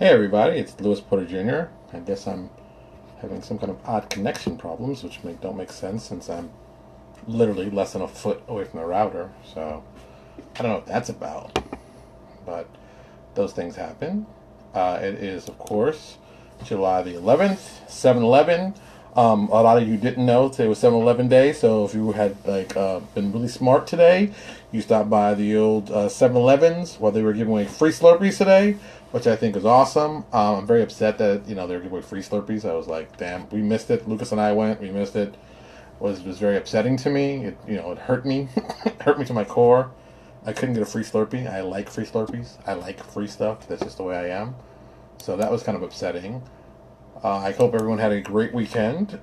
Hey everybody, it's Lewis Porter Jr. I guess I'm having some kind of odd connection problems, which don't make sense since I'm literally less than a foot away from the router. So I don't know what that's about, but those things happen. It is, of course, July the 11th, 7-Eleven. A lot of you didn't know today was 7-Eleven day, so if you had been really smart today, you stopped by the old 7-Elevens while they were giving away free Slurpees today, which I think is awesome. I'm very upset that they were giving away free Slurpees. I was like, damn, we missed it. Lucas and I went, we missed it. Was very upsetting to me. It hurt me, it hurt me to my core. I couldn't get a free Slurpee. I like free Slurpees. I like free stuff. That's just the way I am. So that was kind of upsetting. I hope everyone had a great weekend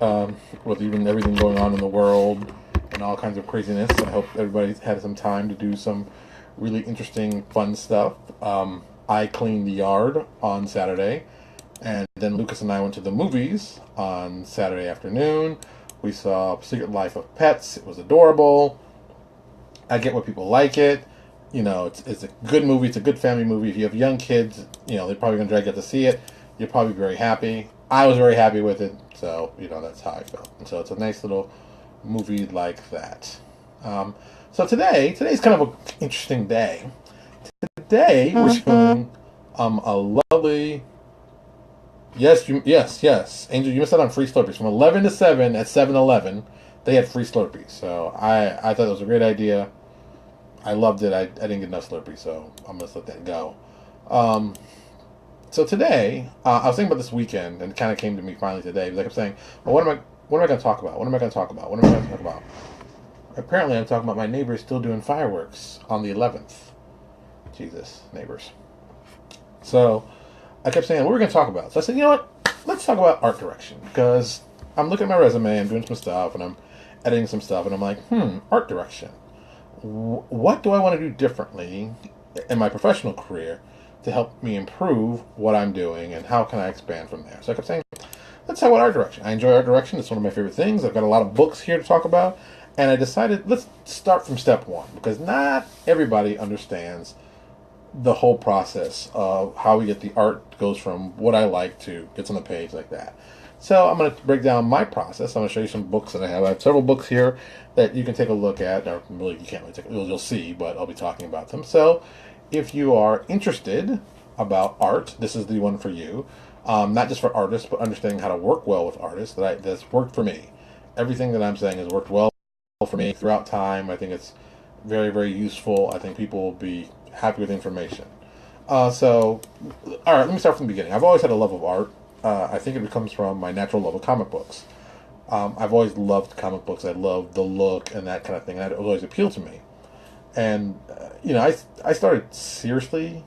with even everything going on in the world and all kinds of craziness. I hope everybody had some time to do some really interesting, fun stuff. I cleaned the yard on Saturday, and then Lucas and I went to the movies on Saturday afternoon. We saw Secret Life of Pets. It was adorable. I get why people like it. It's a good movie. It's a good family movie. If you have young kids, they're probably going to drag you out to see it. You're probably very happy. I was very happy with it, so that's how I felt. And so it's a nice little movie like that. So today's kind of an interesting day. Today we're showing a lovely. Yes, Angel, you missed out on free Slurpees from 11 to 7 at 7-Eleven. They had free Slurpees, so I thought it was a great idea. I loved it. I didn't get enough Slurpees, so I'm gonna let that go. So today, I was thinking about this weekend, and it kind of came to me finally today. Because I kept saying, "Well, what am I going to talk about? What am I going to talk about? What am I going to talk about?" Apparently, I'm talking about my neighbors still doing fireworks on the 11th. Jesus, neighbors. So I kept saying, "What are we going to talk about?" So I said, "You know what? Let's talk about art direction." Because I'm looking at my resume, I'm doing some stuff, and I'm editing some stuff, and I'm like, art direction. What do I want to do differently in my professional career to help me improve what I'm doing, and how can I expand from there? So I kept saying, let's talk about art direction. I enjoy art direction. It's one of my favorite things. I've got a lot of books here to talk about. And I decided, let's start from step one, because not everybody understands the whole process of how we get the art goes from what I like to gets on the page like that. So I'm going to break down my process. I'm going to show you some books that I have. I have several books here that you can take a look at. Or really, you can't really take. You'll see, but I'll be talking about them. So if you are interested about art, this is the one for you. Not just for artists, but understanding how to work well with artists. That's worked for me. Everything that I'm saying has worked well for me throughout time. I think it's very, very useful. I think people will be happy with the information. All right, let me start from the beginning. I've always had a love of art. I think it comes from my natural love of comic books. I've always loved comic books. I love the look and that kind of thing. That always appealed to me. And I started seriously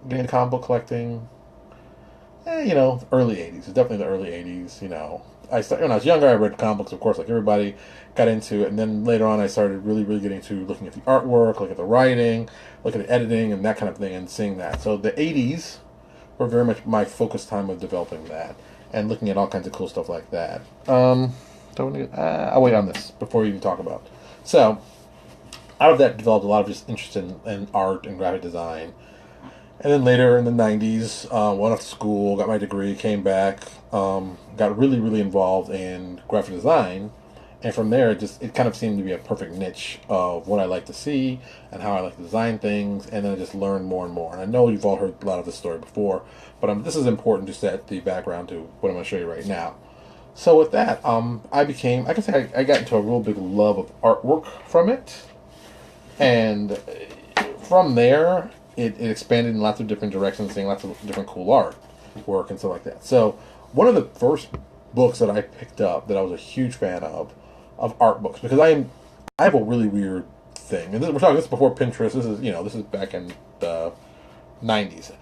getting into comic book collecting. Early '80s. It's definitely the early '80s. When I was younger, I read comic books, of course, like everybody. Got into it, and then later on, I started really, really getting into looking at the artwork, looking at the writing, looking at editing, and that kind of thing, and seeing that. So the '80s were very much my focus time of developing that and looking at all kinds of cool stuff like that. I'll wait on this before we even talk about it. So out of that developed a lot of just interest in art and graphic design. And then later in the 90s, went off to school, got my degree, came back, got really, really involved in graphic design. And from there, it kind of seemed to be a perfect niche of what I like to see and how I like to design things. And then I just learned more and more. And I know you've all heard a lot of this story before, but this is important to set the background to what I'm going to show you right now. So with that, I got into a real big love of artwork from it. And from there, it expanded in lots of different directions, seeing lots of different cool art work and stuff like that. So one of the first books that I picked up that I was a huge fan of art books, because I have a really weird thing, and we're talking this before Pinterest. This is back in the '90s.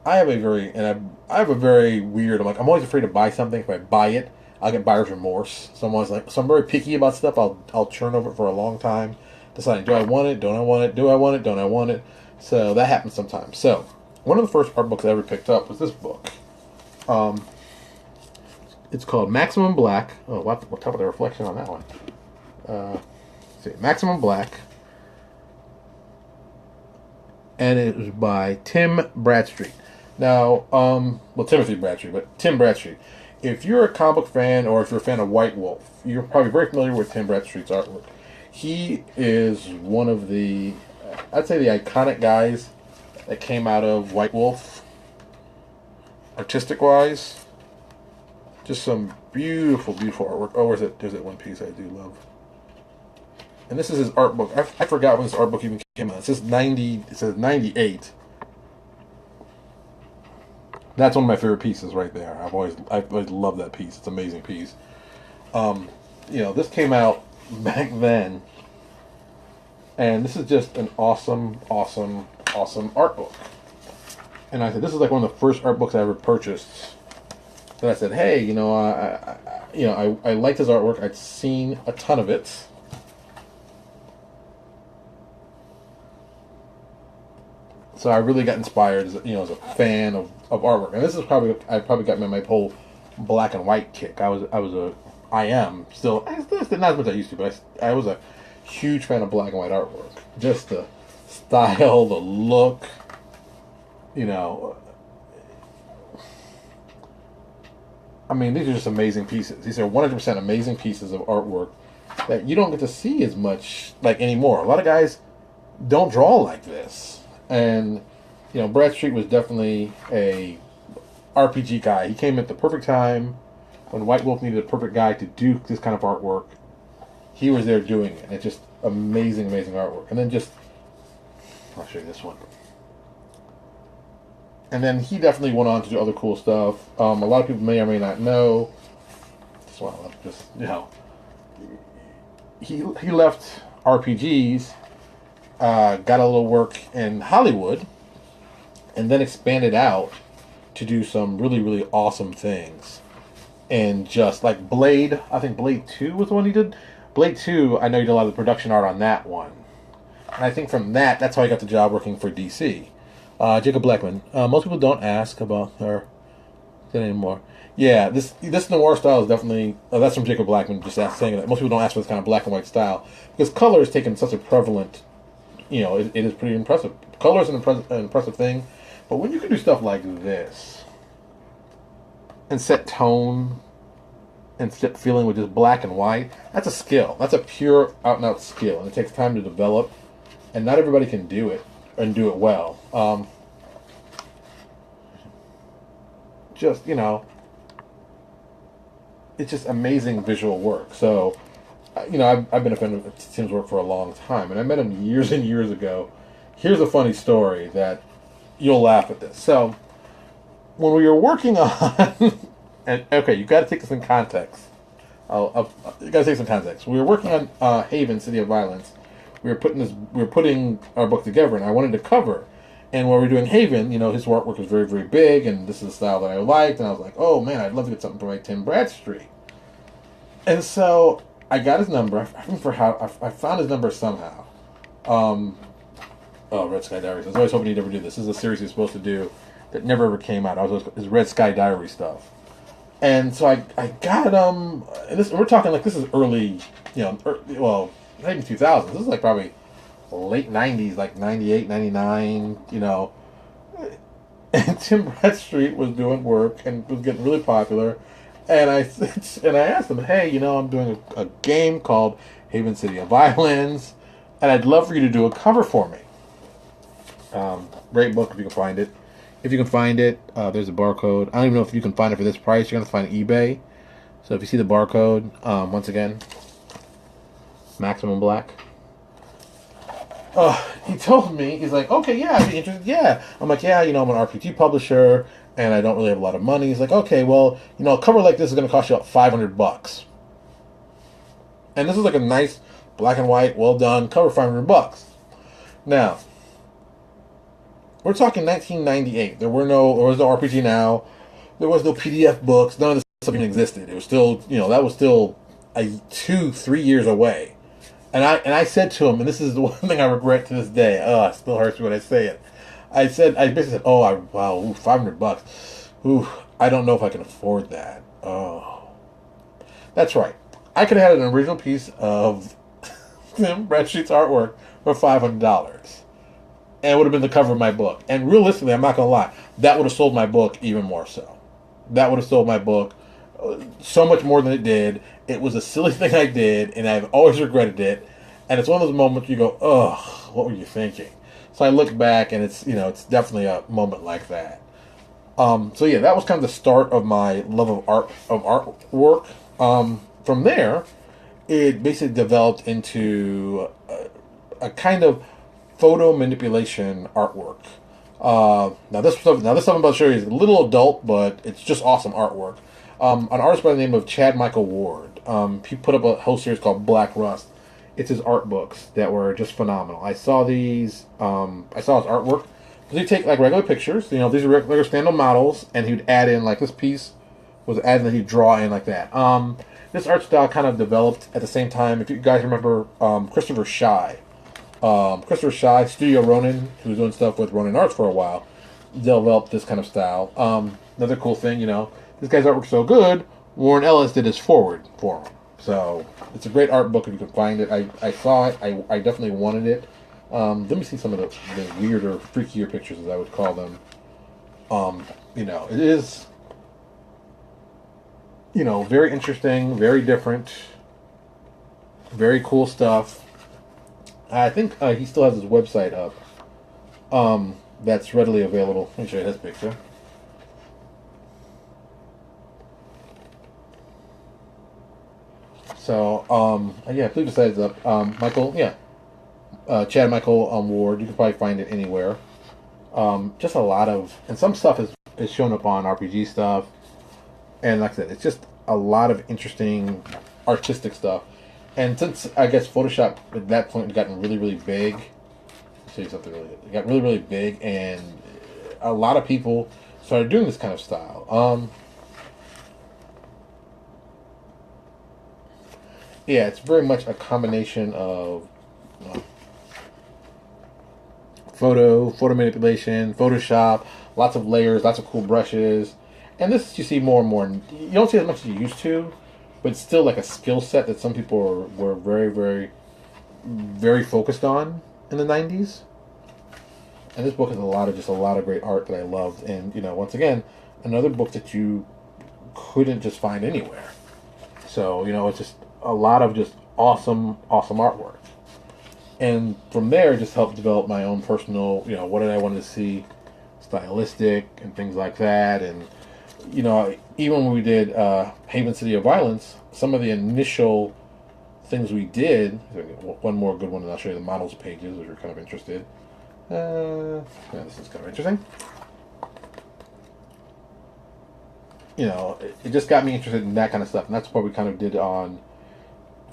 I have a very weird. I'm always afraid to buy something. If I buy it, I'll get buyer's remorse. So I'm very picky about stuff. I'll churn over it for a long time, deciding, do I want it? Don't I want it? Do I want it? Don't I want it? So that happens sometimes. So one of the first art books I ever picked up was this book. It's called Maximum Black. Oh, we'll talk about the reflection on that one. See, Maximum Black. And it was by Tim Bradstreet. Now, well, Timothy Bradstreet, but Tim Bradstreet. If you're a comic book fan or if you're a fan of White Wolf, you're probably very familiar with Tim Bradstreet's artwork. He is one of the, I'd say, the iconic guys that came out of White Wolf, artistic wise. Just some beautiful, beautiful artwork. Oh, there's that one piece I do love. And this is his art book. I forgot when this art book even came out. It says 90. It says 98. That's one of my favorite pieces right there. I've always loved that piece. It's an amazing piece. This came out back then, and this is just an awesome, awesome, awesome art book. And I said, this is like one of the first art books I ever purchased. That I said, hey, I liked his artwork. I'd seen a ton of it. So I really got inspired, as a fan of artwork. And this is I probably got my whole black and white kick. I am still not as much as I used to, but I was a huge fan of black and white artwork. Just the style, the look, I mean, these are just amazing pieces. These are 100% amazing pieces of artwork that you don't get to see as much like anymore. A lot of guys don't draw like this. And, Bradstreet was definitely a RPG guy. He came at the perfect time when White Wolf needed a perfect guy to do this kind of artwork. He was there doing it. It's just amazing, amazing artwork. And then I'll show you this one. And then he definitely went on to do other cool stuff. A lot of people may or may not know. He left RPGs, got a little work in Hollywood, and then expanded out to do some really, really awesome things. And just like Blade, I think Blade 2 was the one he did. Blade 2, I know he did a lot of the production art on that one. And I think from that's how he got the job working for DC. Jacob Blackman. Most people don't ask about her anymore. Yeah, this noir style is definitely... that's from Jacob Blackman, just saying that. Most people don't ask for this kind of black and white style. Because color has taken such a prevalent... it is pretty impressive. Color is an impressive thing. But when you can do stuff like this, and set tone, and set feeling with just black and white, that's a skill. That's a pure out-and-out skill. And it takes time to develop. And not everybody can do it, and do it well. It's just amazing visual work. So, I've been a fan of Tim's work for a long time, and I met him years and years ago. Here's a funny story that you'll laugh at this. So, when we were working on, and okay, you got to take this in context. You got to take some context. We were working on Haven, City of Violence. We were putting our book together, and I wanted to cover. And while we were doing Haven, his artwork was very, very big, and this is the style that I liked, and I was like, oh man, I'd love to get something by Tim Bradstreet. And so I got his number. I found his number somehow. Red Sky Diaries. I was always hoping he'd never do this. This is a series he was supposed to do that never ever came out. His Red Sky Diary stuff. And so I got him. And we're talking like this is early, not even 2000s. This is like probably late 90s, like 98, 99, And Tim Bradstreet was doing work and was getting really popular. And I asked him, hey, I'm doing a game called Haven City of Violence, and I'd love for you to do a cover for me. Great book if you can find it. If you can find it, there's a barcode. I don't even know if you can find it for this price. You're going to find it on eBay. So if you see the barcode, once again, Maximum Black. He told me, he's like, okay, yeah, I'd be interested, yeah. I'm like, yeah, I'm an RPG publisher, and I don't really have a lot of money. He's like, okay, well, a cover like this is going to cost you about $500. And this is like a nice black and white, well done cover, $500. Now, we're talking 1998. There was no RPG Now. There was no PDF books. None of this stuff even existed. It was still, that was still 2-3 years away. And I said to him, and this is the one thing I regret to this day. It still hurts me when I say it. I basically said, wow, $500. Ooh, I don't know if I can afford that. Oh, that's right. I could have had an original piece of Tim Bradstreet's artwork for $500. and it would have been the cover of my book. And realistically, I'm not gonna lie, that would have sold my book even more so. That would have sold my book so much more than it did. It was a silly thing I did, and I've always regretted it. And it's one of those moments you go, ugh, what were you thinking? So I look back, and it's it's definitely a moment like that. So yeah, that was kind of the start of my love of artwork. From there, it basically developed into a kind of photo manipulation artwork. Now this stuff I'm about to show you is a little adult, but it's just awesome artwork. An artist by the name of Chad Michael Ward. He put up a whole series called Black Rust. It's his art books that were just phenomenal. I saw these. I saw his artwork. He'd take like regular pictures. These are regular stand-up models, and he'd add in like this piece was added, and he'd draw in like that. This art style kind of developed at the same time. If you guys remember Christopher Shy. Christopher Shy, Studio Ronin, who was doing stuff with Ronin Arts for a while, developed this kind of style. Another cool thing, this guy's artwork's so good, Warren Ellis did his forward for him. So it's a great art book if you can find it. I saw it. I definitely wanted it. Let me see some of the weirder, freakier pictures, as I would call them. It is, very interesting, very different, very cool stuff. I think he still has his website up. That's readily available. Let me show you his picture. So, yeah, I believe the site's up. Chad Michael Ward. You can probably find it anywhere. Just a lot of, and some stuff is shown up on RPG stuff. And like I said, it's just a lot of interesting artistic stuff. And since I guess Photoshop at that point had gotten really, really big, I'll show you something really good. It got really, really big, and a lot of people started doing this kind of style. Yeah, it's very much a combination of photo manipulation, Photoshop, lots of layers, lots of cool brushes, and this you see more and more. You don't see as much as you used to, but it's still like a skill set that some people were very, very, very focused on in the '90s. And this book is a lot of great art that I loved, and once again, another book that you couldn't just find anywhere. So it's just a lot of just awesome artwork. And from there, it just helped develop my own personal, what did I want to see, stylistic and things like that. And even when we did Haven City of Violence, some of the initial things we did. One more good one, and I'll show you the models pages if you're kind of interested. Yeah, this is kind of interesting. It just got me interested in that kind of stuff, and that's what we kind of did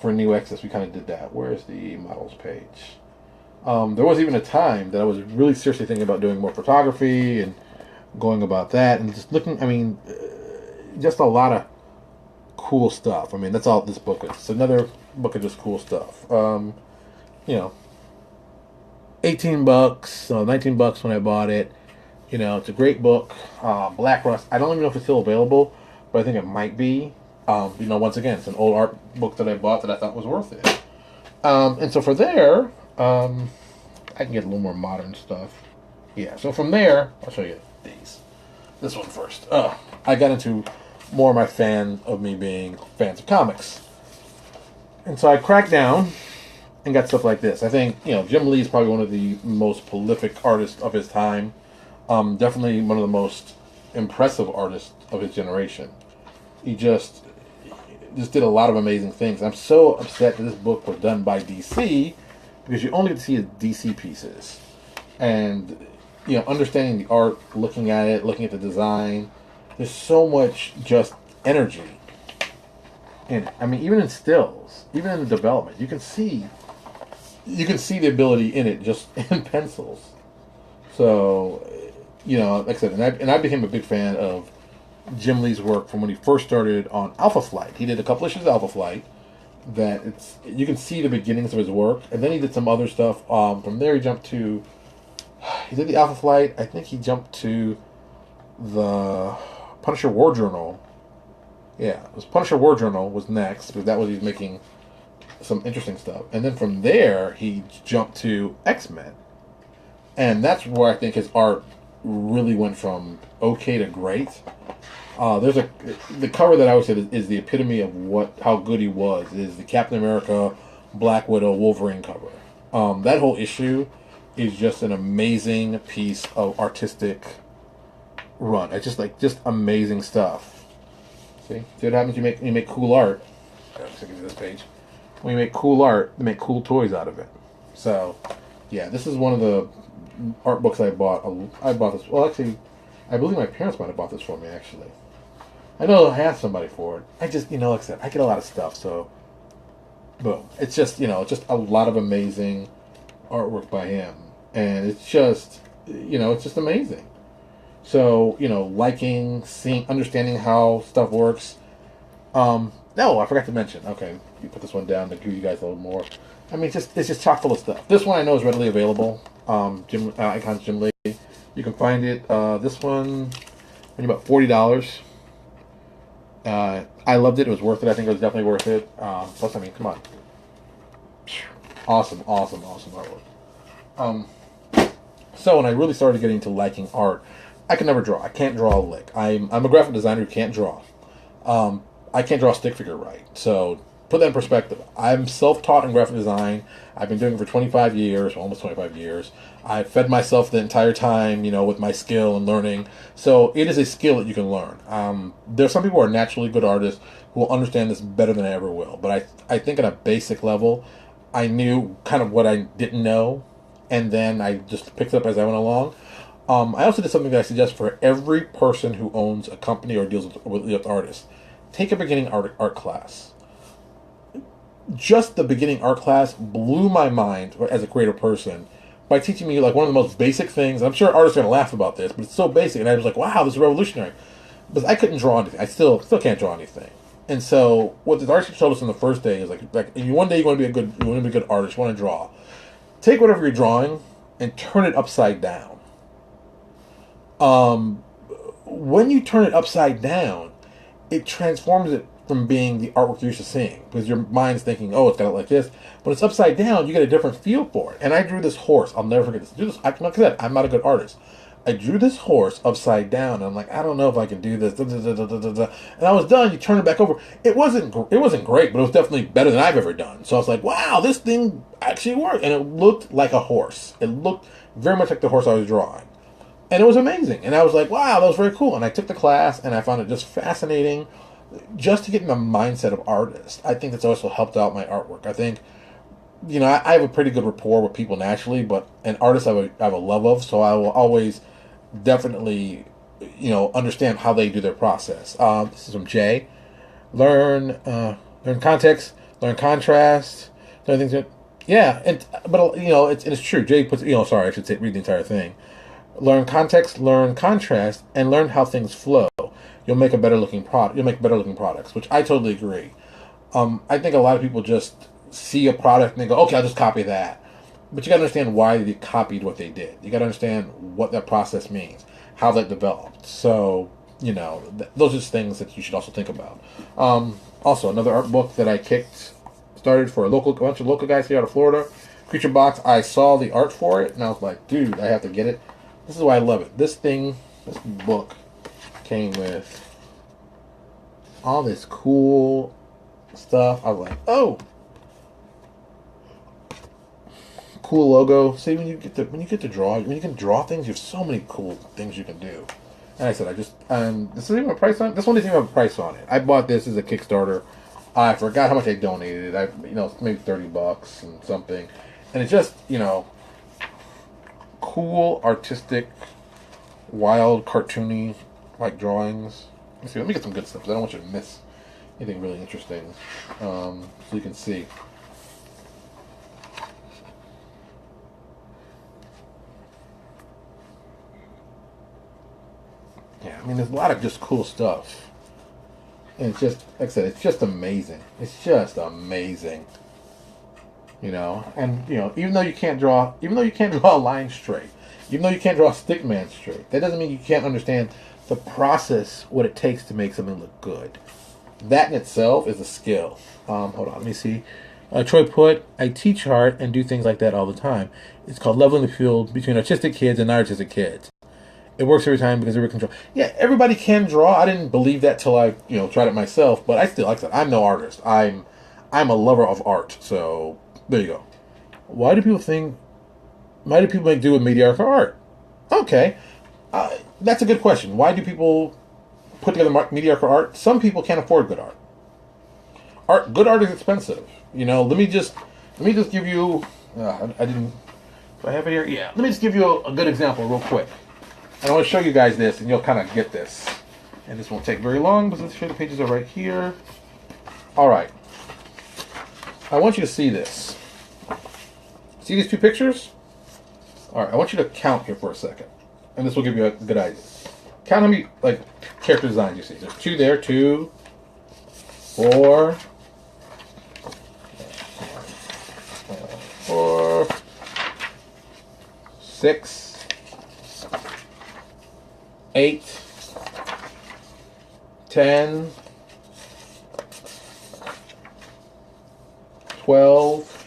for New Access. We kind of did that. Where's the models page? There was even a time that I was really seriously thinking about doing more photography and going about that, and just looking. Just a lot of cool stuff. That's all this book is. It's another book of just cool stuff. $18, $19 when I bought it. It's a great book. Black Rust. I don't even know if it's still available, but I think it might be. Once again, it's an old art book that I bought that I thought was worth it. And so for there, I can get a little more modern stuff. Yeah, so from there, I'll show you these. This one first. I got into more of my fans of comics. And so I cracked down and got stuff like this. I think, Jim Lee is probably one of the most prolific artists of his time. Definitely one of the most impressive artists of his generation. He just did a lot of amazing things. I'm so upset that this book was done by DC, because you only get to see his DC pieces. And, understanding the art, looking at it, looking at the design, there's so much just energy in it. Even in stills, even in the development, you can see the ability in it just in pencils. So, like I said, and I became a big fan of Jim Lee's work from when he first started on Alpha Flight. He did a couple issues of Alpha Flight that you can see the beginnings of his work, and then he did some other stuff. From there, he did the Alpha Flight. I think he jumped to the Punisher War Journal. Yeah, it was Punisher War Journal was next, because that was he's making some interesting stuff. And then from there, he jumped to X-Men. And that's where I think his art really went from okay to great. There's the cover that I would say is the epitome of how good he was. Is the Captain America, Black Widow, Wolverine cover. That whole issue is just an amazing piece of artistic run. It's just amazing stuff. See what happens? You make cool art. Let's look at this page. When you make cool art, you make cool toys out of it. So, yeah, this is one of the art books I bought. I bought this. Well, actually, I believe my parents might have bought this for me. Actually, I know I asked somebody for it. I just, like I said, I get a lot of stuff. So, boom. It's just, it's just a lot of amazing artwork by him, and it's just, it's just amazing. So, liking, seeing, understanding how stuff works. No, I forgot to mention. Okay, you put this one down to give you guys a little more. I mean, it's just chock full of stuff. This one I know is readily available. Icons Jim Lee. You can find it. This one, only about $40. I loved it. It was worth it. I think it was definitely worth it. Plus, I mean, come on. Awesome artwork. So when I really started getting into liking art, I can never draw. I can't draw a lick. I'm a graphic designer who can't draw. I can't draw a stick figure right. So put that in perspective. I'm self-taught in graphic design. I've been doing it for 25 years, almost 25 years. I've fed myself the entire time, with my skill and learning. So it is a skill that you can learn. There's some people who are naturally good artists who will understand this better than I ever will. But I think at a basic level, I knew kind of what I didn't know, and then I just picked it up as I went along. I also did something that I suggest for every person who owns a company or deals with artists. Take a beginning art class. Just the beginning art class blew my mind as a creative person by teaching me like one of the most basic things. I'm sure artists are going to laugh about this, but it's so basic. And I was like, wow, this is revolutionary. But I couldn't draw anything. I still can't draw anything. And so what the artist told us on the first day is like one day you want to be a good artist, you want to draw. Take whatever you're drawing and turn it upside down. When you turn it upside down, it transforms it from being the artwork you're used to seeing, because your mind's thinking, oh, it's got it like this. When it's upside down, you get a different feel for it. And I drew this horse. I'll never forget this. Like I said, I'm not a good artist. I drew this horse upside down, and I'm like, I don't know if I can do this. And I was done. You turn it back over. It wasn't great, but it was definitely better than I've ever done. So I was like, wow, this thing actually worked, and it looked like a horse. It looked very much like the horse I was drawing. And it was amazing. And I was like, wow, that was very cool. And I took the class, and I found it just fascinating just to get in the mindset of artists. I think that's also helped out my artwork. I think, I have a pretty good rapport with people naturally, but an artist I have a love of, so I will always definitely, understand how they do their process. This is from Jay. Learn context, learn contrast, learn things. Yeah, but it's true. Jay puts, sorry, I should say read the entire thing. Learn context, learn contrast, and learn how things flow. You'll make a better looking product. You'll make better looking products, which I totally agree. I think a lot of people just see a product and they go, okay, I'll just copy that. But you got to understand why they copied what they did. You got to understand what that process means, how that developed. So, those are just things that you should also think about. Also, another art book that I started for a bunch of local guys here out of Florida, Creature Box. I saw the art for it, and I was like, dude, I have to get it. This is why I love it. This book came with all this cool stuff. I was like, oh, cool logo. See, when you get to draw, when you can draw things, you have so many cool things you can do. And I said, this isn't even a price on it. This one doesn't even have a price on it. I bought this as a Kickstarter. I forgot how much I donated. Maybe $30 and something. And it's just, cool, artistic, wild, cartoony, like drawings. Let me get some good stuff, because I don't want you to miss anything really interesting. So you can see. Yeah, I mean, there's a lot of just cool stuff. And it's just, like I said, it's just amazing. It's just amazing. And even though you can't draw a line straight, even though you can't draw a stick man straight, that doesn't mean you can't understand the process, what it takes to make something look good. That in itself is a skill. Hold on, let me see. Troy put, I teach art and do things like that all the time. It's called leveling the field between artistic kids and non-artistic kids. It works every time because everybody can draw. Yeah, everybody can draw. I didn't believe that till I, tried it myself. But I still, like I said, I'm no artist. I'm a lover of art. So there you go. Why do people think? Why do people make do with mediocre art? Okay, that's a good question. Why do people put together mediocre art? Some people can't afford good art. Good art is expensive. Let me just give you. I didn't. Do I have it here? Yeah. Let me just give you a good example, real quick. And I want to show you guys this, and you'll kind of get this. And this won't take very long, but let's show the pages are right here. All right. I want you to see this. See these two pictures? All right. I want you to count here for a second, and this will give you a good idea. Count how many character designs you see. There's two there. 2, 4, 4, 6, 8, 10, 12,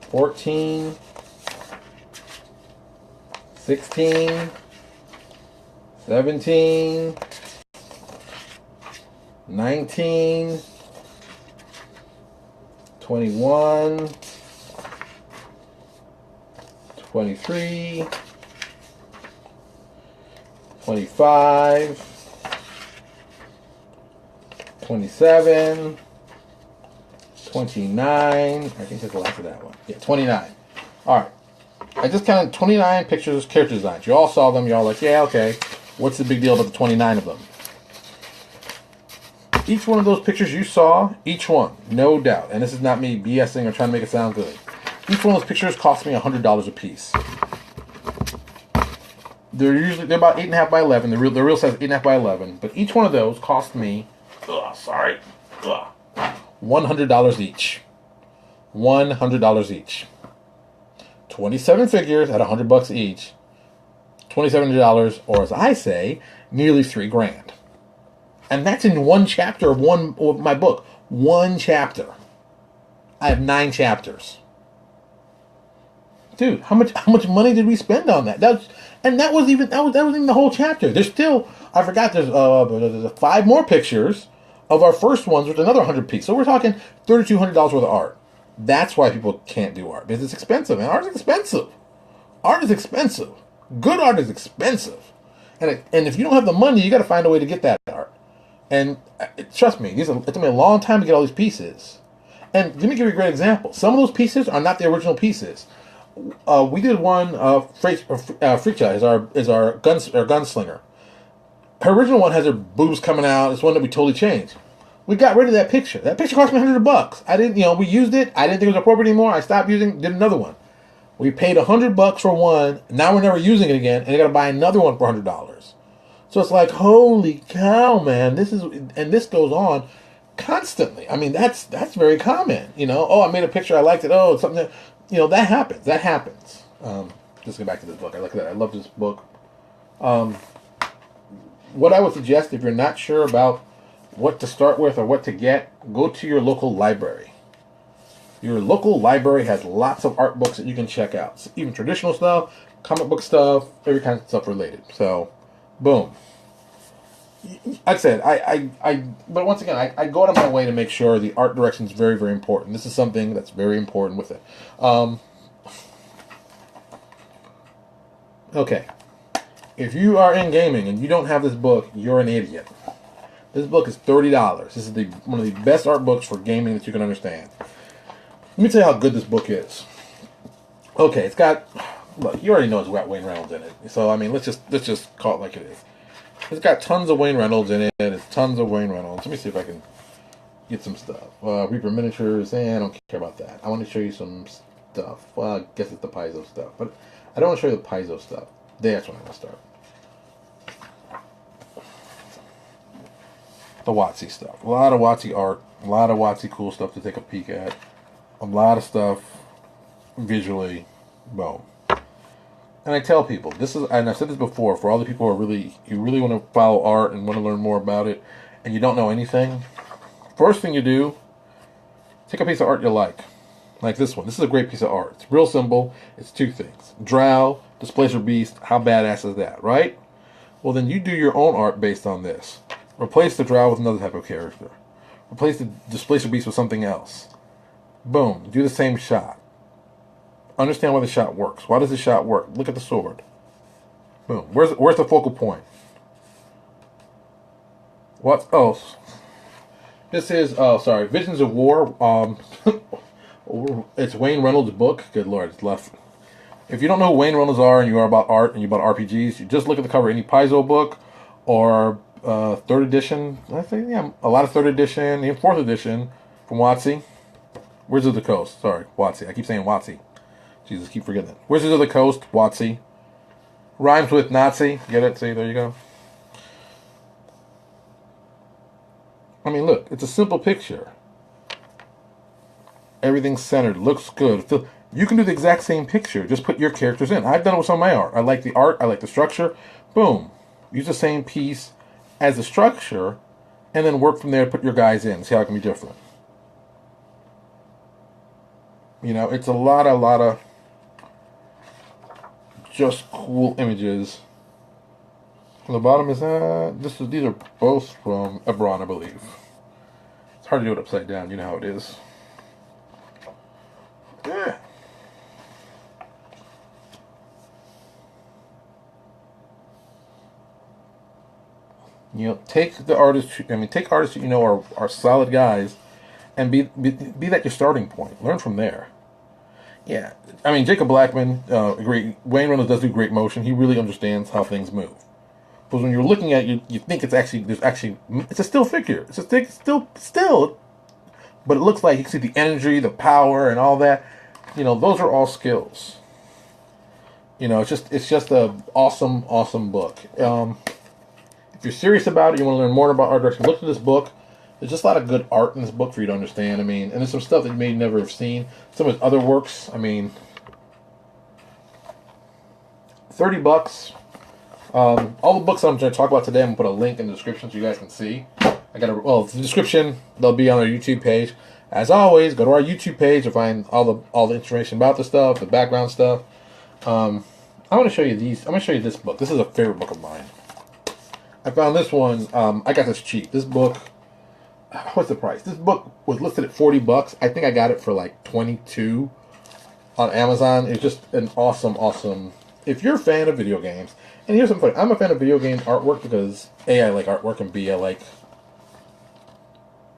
14, 16, 17, 19, 21, 23, 25, 27, 29. I think that's the last of that one. Yeah, 29. All right. I just counted 29 pictures, character designs. You all saw them. You're all like, yeah, okay. What's the big deal about the 29 of them? Each one of those pictures you saw, each one, no doubt, and this is not me BSing or trying to make it sound good. Each one of those pictures cost me $100 a piece. They're about 8.5 by 11. The real size is 8.5 by 11. But each one of those cost me, $100 each. $100 each. 27 figures at $100 each. $2,700, or as I say, nearly $3,000. And that's in one chapter of my book. One chapter. I have 9 chapters. Dude, how much money did we spend on that? That wasn't even the whole chapter. There's still, I forgot, there's 5 more pictures of our first ones with another 100 piece. So we're talking $3,200 worth of art. That's why people can't do art, because it's expensive, man. Art is expensive. Art is expensive. Good art is expensive. And if you don't have the money, you got to find a way to get that art. And trust me, it took me a long time to get all these pieces. And let me give you a great example. Some of those pieces are not the original pieces. We did one. Freakia is our gunslinger. Her original one has her boobs coming out. It's one that we totally changed. We got rid of that picture. That picture cost me $100. I didn't, we used it. I didn't think it was appropriate anymore. I stopped using. Did another one. We paid $100 for one. Now we're never using it again, and they got to buy another one for $100. So it's like, holy cow, man! This goes on constantly. I mean, that's very common. Oh, I made a picture. I liked it. Oh, it's something that, that happens. That happens. Just get back to this book. I like that. I love this book. What I would suggest, if you're not sure about what to start with or what to get, go to your local library. Your local library has lots of art books that you can check out. Even traditional stuff, comic book stuff, every kind of stuff related. So, boom. Like I said, but once again, I go out of my way to make sure the art direction is very, very important. This is something that's very important with it. Okay. If you are in gaming and you don't have this book, you're an idiot. This book is $30. This is one of the best art books for gaming that you can understand. Let me tell you how good this book is. Okay, it's got, look, you already know it's got Wayne Reynolds in it. So, I mean, let's just call it like it is. It's got tons of Wayne Reynolds in it. It's tons of Wayne Reynolds. Let me see if I can get some stuff. Reaper miniatures, I don't care about that. I want to show you some stuff. Well, I guess it's the Paizo stuff. But I don't want to show you the Paizo stuff. That's when I'm going to start. The WotC stuff. A lot of WotC art. A lot of WotC cool stuff to take a peek at. A lot of stuff visually. Boom. And I tell people, and I've said this before, for all the people who you really want to follow art and want to learn more about it, and you don't know anything, first thing you do Take a piece of art you like this one. This is a great piece of art. It's real simple. It's two things. Drow, Displacer Beast, how badass is that, right? Well, then you do your own art based on this. Replace the Drow with another type of character. Replace the Displacer Beast with something else. Boom. Do the same shot. Understand why the shot works. Why does the shot work? Look at the sword. Boom. Where's the focal point? What? Oh, this is Visions of War. It's Wayne Reynolds' book. Good lord, it's left. If you don't know who Wayne Reynolds are and you are about art and you about RPGs, you just look at the cover of any Paizo book or third edition. I think a lot of third edition, even fourth edition from WotC. Wizards of the Coast. Sorry, WotC. I keep saying WotC. Jesus, keep forgetting it. Wizards of the Coast, WotC. Rhymes with Nazi. Get it? See, there you go. I mean, look, it's a simple picture. Everything's centered, looks good. You can do the exact same picture, just put your characters in. I've done it with some of my art. I like the art, I like the structure. Boom. Use the same piece as the structure, and then work from there to put your guys in. See how it can be different. You know, it's a lot of just cool images. On the bottom is these are both from Ebron, I believe. It's hard to do it upside down. You know how it is. Yeah. You know, take artists that you know are solid guys, and be that your starting point. Learn from there. Yeah, I mean Jacob Blackman, great. Wayne Reynolds does do great motion. He really understands how things move. Because when you're looking at it, you think it's a still figure. It's a still, but it looks like you can see the energy, the power, and all that. You know, those are all skills. You know, it's just a awesome book. If you're serious about it, you want to learn more about art direction, look at this book. There's just a lot of good art in this book for you to understand. I mean, and there's some stuff that you may never have seen. Some of his other works, I mean, $30. All the books I'm going to talk about today, I'm going to put a link in the description so you guys can see. The description, they'll be on our YouTube page. As always, go to our YouTube page to find all the information about the stuff, the background stuff. I want to show you these. I'm going to show you this book. This is a favorite book of mine. I found this one. I got this cheap. This book, what's the price? This book was listed at $40. I think I got it for like $22 on Amazon. It's just an awesome. If you're a fan of video games, and here's something funny. I'm a fan of video game artwork because A, I like artwork, and B, I like,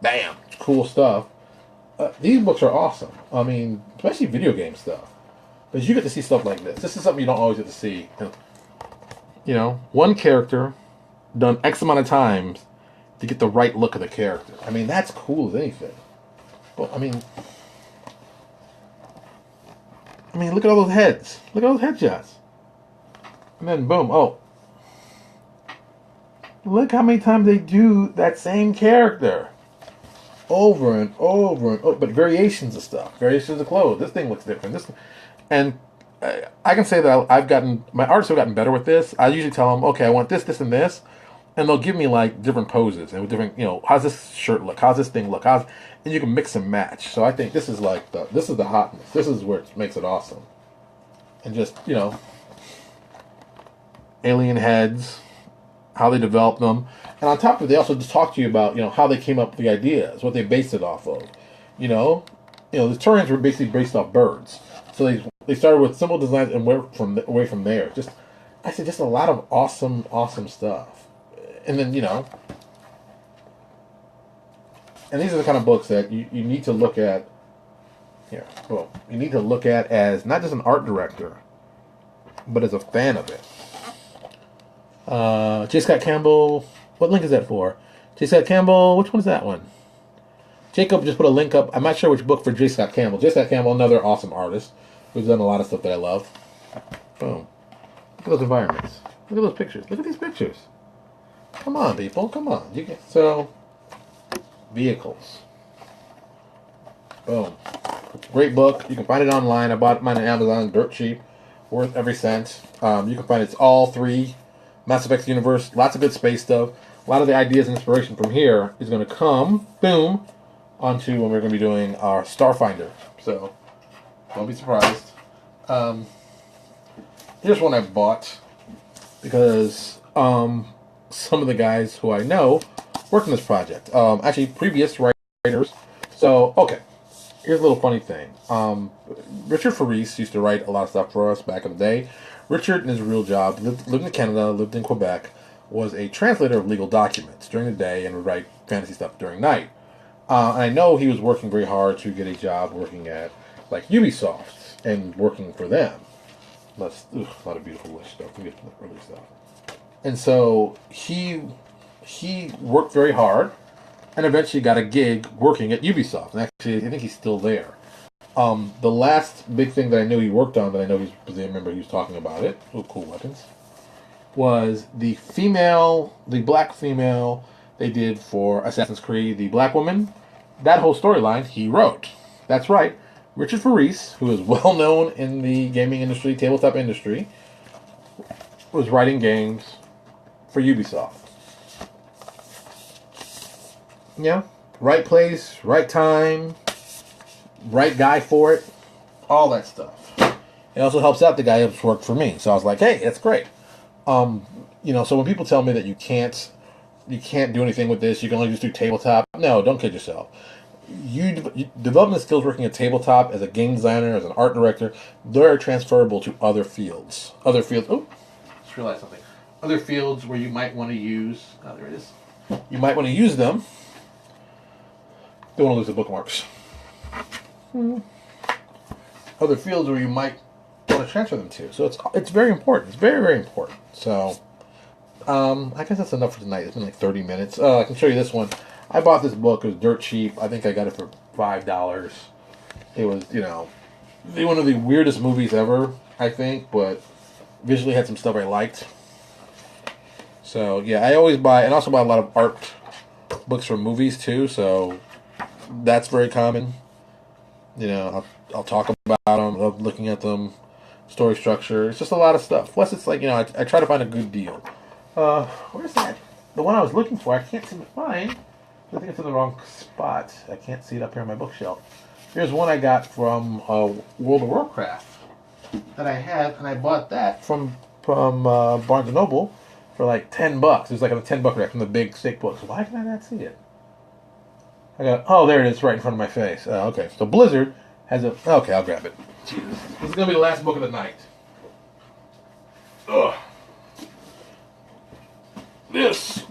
bam, cool stuff. These books are awesome. I mean, especially video game stuff. Because you get to see stuff like this. This is something you don't always get to see. You know, one character done X amount of times to get the right look of the character. I mean, that's cool as anything. But, I mean, look at all those heads. Look at all those headshots. And then, boom, oh. Look how many times they do that same character. Over and over and over. But variations of stuff. Variations of clothes. This thing looks different. And I can say that my artists have gotten better with this. I usually tell them, okay, I want this, this, and this. And they'll give me like different poses and with different, you know, how's this shirt look? How's this thing look? And you can mix and match. So I think this is like this is the hotness. This is where it makes it awesome. And just, you know, alien heads, how they developed them. And on top of it, they also just talk to you about, you know, how they came up with the ideas, what they based it off of. You know, the Turians were basically based off birds. So they started with simple designs and went away from there. Just a lot of awesome stuff. And then, you know, and these are the kind of books that you need to look at. Here, well, you need to look at as not just an art director, but as a fan of it. J. Scott Campbell, what link is that for? J. Scott Campbell, which one is that one? Jacob just put a link up. I'm not sure which book for J. Scott Campbell. J. Scott Campbell, another awesome artist who's done a lot of stuff that I love. Boom. Look at those environments. Look at those pictures. Look at these pictures. Come on, people. Come on. Vehicles. Boom. Great book. You can find it online. I bought mine on Amazon. Dirt cheap. Worth every cent. You can find it's all three. Mass Effect universe. Lots of good space stuff. A lot of the ideas and inspiration from here is going to come, boom, onto when we're going to be doing our Starfinder. So don't be surprised. Here's one I bought because some of the guys who I know worked on this project. Actually, previous writers. So, okay. Here's a little funny thing. Richard Faris used to write a lot of stuff for us back in the day. Richard, in his real job, lived in Canada, lived in Quebec, was a translator of legal documents during the day and would write fantasy stuff during night. And I know he was working very hard to get a job working at, like, Ubisoft and working for them. That's a lot of beautiful Wish stuff. We get to the early stuff. And so he worked very hard and eventually got a gig working at Ubisoft. And actually, I think he's still there. The last big thing that I knew he worked on, that I know because I remember he was talking about it. Oh, cool weapons. Was the black female they did for Assassin's Creed, the black woman. That whole storyline he wrote. That's right. Richard Faris, who is well known in the gaming industry, tabletop industry, was writing games for Ubisoft. Yeah, right place, right time, right guy for it, all that stuff. It also helps out the guy who's worked for me. So I was like, hey, that's great. So when people tell me that you can't do anything with this, you can only just do tabletop. No, don't kid yourself. Development skills working at tabletop as a game designer, as an art director, they're transferable to other fields. Oh, just realized something. Other fields where you might want to use. Oh, there it is. You might want to use them. Don't want to lose the bookmarks. Other fields where you might want to transfer them to. So it's very important. It's very, very important. So I guess that's enough for tonight. It's been like 30 minutes. I can show you this one. I bought this book. It was dirt cheap. I think I got it for $5. It was, one of the weirdest movies ever, I think, but visually had some stuff I liked. So, yeah, I always buy, and also buy a lot of art books from movies, too, so that's very common. I'll talk about them, I love looking at them, story structure. It's just a lot of stuff. Plus, it's like, I try to find a good deal. Where's that? The one I was looking for, I can't seem to find. I think it's in the wrong spot. I can't see it up here on my bookshelf. Here's one I got from World of Warcraft that I had, and I bought that from Barnes & Noble for like $10. It was like on a $10 rack from the big thick books. Why can I not see it? There it is, right in front of my face. Okay, so Blizzard has a... Okay, I'll grab it. Jesus. This is going to be the last book of the night. Ugh. This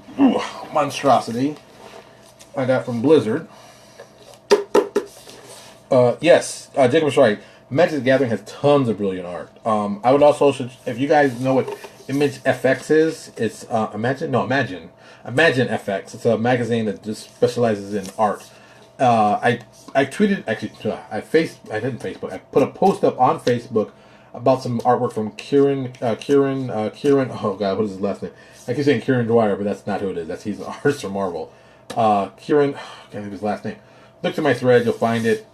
monstrosity I got from Blizzard. Yes, Jacob was right. Magic the Gathering has tons of brilliant art. I would also, if you guys know what Image FX is, it's Imagine FX. It's a magazine that just specializes in art. I tweeted, actually, I didn't Facebook. I put a post up on Facebook about some artwork from Kieran. Oh God, what is his last name? I keep saying Kieran Dwyer, but that's not who it is. He's an artist from Marvel. Kieran, I can't think of his last name. Look to my thread, you'll find it.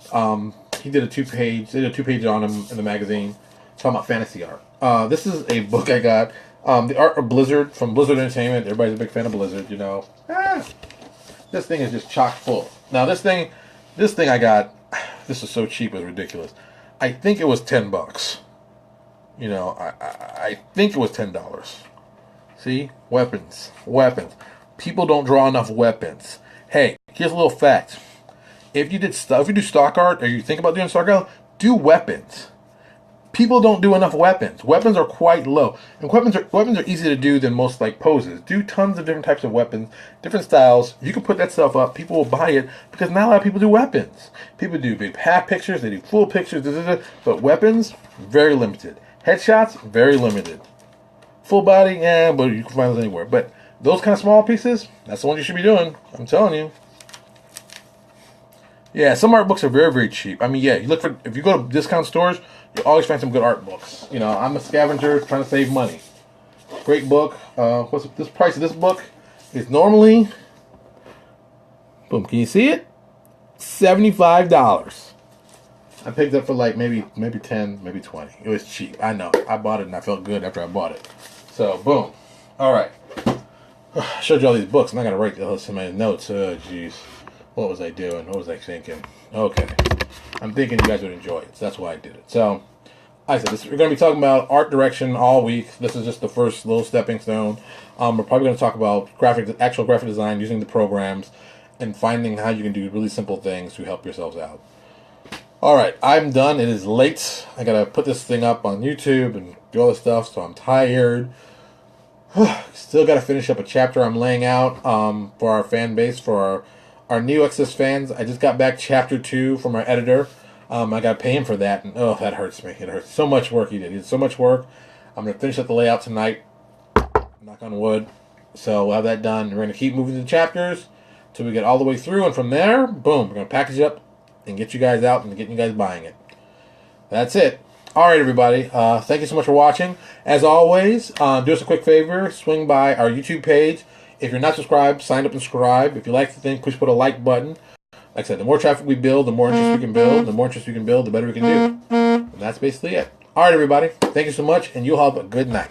He did a two-page on him in the magazine, talking about fantasy art. This is a book I got. The art of Blizzard, from Blizzard Entertainment. Everybody's a big fan of Blizzard, This thing is just chock full. Now, this thing I got, this is so cheap, it's ridiculous. I think it was $10. I think it was $10. See? Weapons. People don't draw enough weapons. Hey, here's a little fact. If you do stock art, or you think about doing stock art, do weapons. People don't do enough weapons. Weapons are quite low. And weapons are easier to do than most like poses. Do tons of different types of weapons, different styles. You can put that stuff up. People will buy it because not a lot of people do weapons. People do big half pictures, they do full pictures, but weapons, very limited. Headshots, very limited. Full body, but you can find those anywhere. But those kind of small pieces, that's the one you should be doing. I'm telling you. Yeah, some art books are very, very cheap. I mean, yeah, if you go to discount stores, you'll always find some good art books. I'm a scavenger trying to save money. Great book. What's this price of this book? Is normally, boom, can you see it? $75. I picked it up for like maybe 10, maybe 20. It was cheap. I know. I bought it and I felt good after I bought it. So, boom. All right. I showed you all these books. I'm not going to write some of my notes. Oh, jeez. What was I doing? What was I thinking? Okay. I'm thinking you guys would enjoy it. So that's why I did it. So, like I said, we're going to be talking about art direction all week. This is just the first little stepping stone. We're probably going to talk about actual graphic design using the programs and finding how you can do really simple things to help yourselves out. All right, I'm done. It is late. I got to put this thing up on YouTube and do all this stuff, so I'm tired. Still got to finish up a chapter I'm laying out for our fan base, for our new Exodus fans. I just got back chapter 2 from our editor. I got to pay him for that, and oh, that hurts me. It hurts. So much work he did. He did so much work. I'm going to finish up the layout tonight. Knock on wood. So we'll have that done. We're going to keep moving the chapters till we get all the way through, and from there, boom, we're going to package it up and get you guys out and get you guys buying it. That's it. All right, everybody. Thank you so much for watching. As always, do us a quick favor. Swing by our YouTube page. If you're not subscribed, sign up and subscribe. If you like the thing, please put a like button. Like I said, the more traffic we build, the more interest we can build. The more interest we can build, the better we can do. And that's basically it. All right, everybody. Thank you so much, and you'll have a good night.